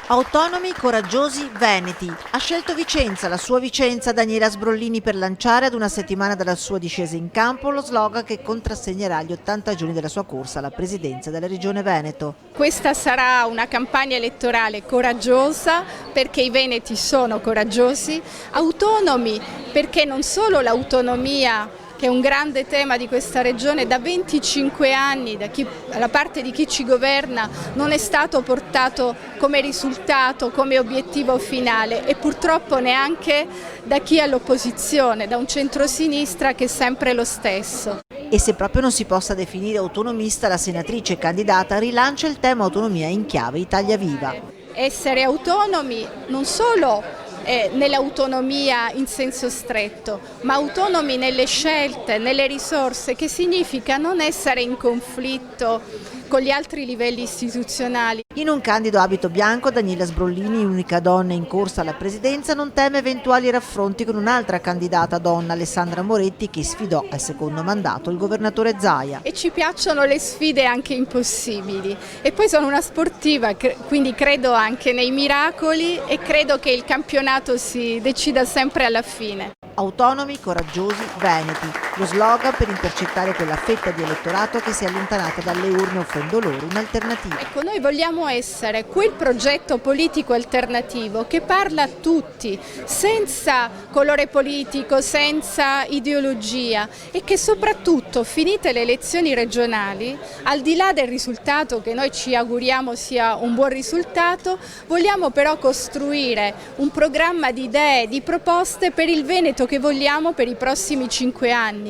Autonomi, coraggiosi, veneti. Ha scelto Vicenza, la sua Vicenza, Daniela Sbrollini, per lanciare ad una settimana dalla sua discesa in campo lo slogan che contrassegnerà gli 80 giorni della sua corsa alla presidenza della Regione Veneto. Questa sarà una campagna elettorale coraggiosa perché i veneti sono coraggiosi, autonomi perché non solo l'autonomia, che è un grande tema di questa regione, da 25 anni da parte di chi ci governa non è stato portato come risultato, come obiettivo finale, e purtroppo neanche da chi è all'opposizione, da un centrosinistra che è sempre lo stesso. E se proprio non si possa definire autonomista, la senatrice candidata rilancia il tema autonomia in chiave Italia Viva. Essere autonomi non solo nell'autonomia in senso stretto, ma autonomi nelle scelte, nelle risorse, che significa non essere in conflitto con gli altri livelli istituzionali. In un candido abito bianco, Daniela Sbrollini, unica donna in corsa alla presidenza, non teme eventuali raffronti con un'altra candidata donna, Alessandra Moretti, che sfidò al secondo mandato il governatore Zaia. E ci piacciono le sfide anche impossibili. E poi sono una sportiva, quindi credo anche nei miracoli e credo che il campionato si decida sempre alla fine. Autonomi, coraggiosi, veneti. Lo slogan per intercettare quella fetta di elettorato che si è allontanata dalle urne offrendo loro un'alternativa. Ecco, noi vogliamo essere quel progetto politico alternativo che parla a tutti, senza colore politico, senza ideologia, e che soprattutto, finite le elezioni regionali, al di là del risultato che noi ci auguriamo sia un buon risultato, vogliamo però costruire un programma di idee, di proposte per il Veneto che vogliamo per i prossimi 5 anni.